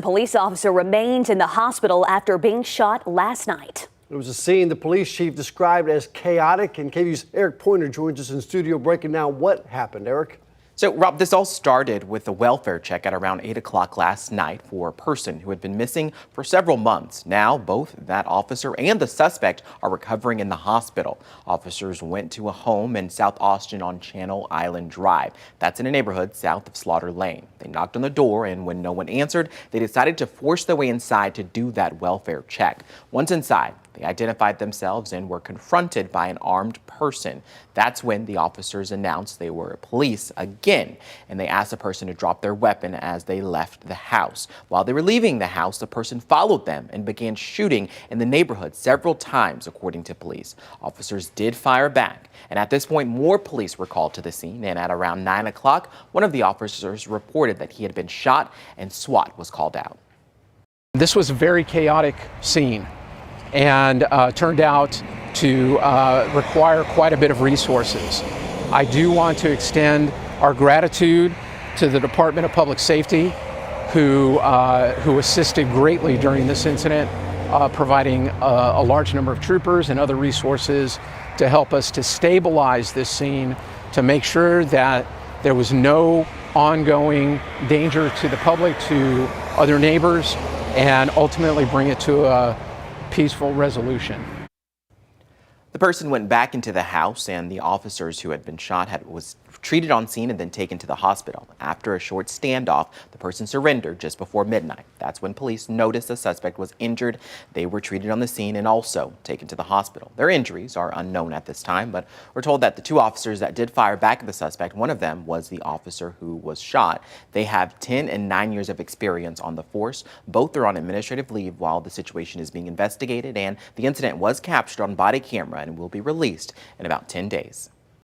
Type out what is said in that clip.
The police officer remains in the hospital after being shot last night. It was a scene the police chief described as chaotic, and KVUE's Eric Pointer joins us in studio breaking down what happened. Eric? So, Rob, this all started with a welfare check at around 8 o'clock last night for a person who had been missing for several months. Now, both that officer and the suspect are recovering in the hospital. Officers went to a home in South Austin on Channel Island Drive. That's in a neighborhood south of Slaughter Lane. They knocked on the door, and when no one answered, they decided to force their way inside to do that welfare check. Once inside, they identified themselves and were confronted by an armed person. That's when the officers announced they were police again, and they asked the person to drop their weapon as they left the house. While they were leaving the house, the person followed them and began shooting in the neighborhood several times, according to police. Officers did fire back, and at this point, more police were called to the scene, and at around 9 o'clock, one of the officers reported that he had been shot, and SWAT was called out. This was a very chaotic scene, and turned out to require quite a bit of resources. I do want to extend our gratitude to the Department of Public Safety, who assisted greatly during this incident, providing a large number of troopers and other resources to help us to stabilize this scene, to make sure that there was no ongoing danger to the public, to other neighbors, and ultimately bring it to a peaceful resolution. The person went back into the house, and the officers who had been shot was treated on scene and then taken to the hospital. After a short standoff, the person surrendered just before midnight. That's when police noticed the suspect was injured. They were treated on the scene and also taken to the hospital. Their injuries are unknown at this time, but we're told that the two officers that did fire back at the suspect, one of them was the officer who was shot. They have 10 and 9 years of experience on the force. Both are on administrative leave while the situation is being investigated, and the incident was captured on body camera and will be released in about 10 days.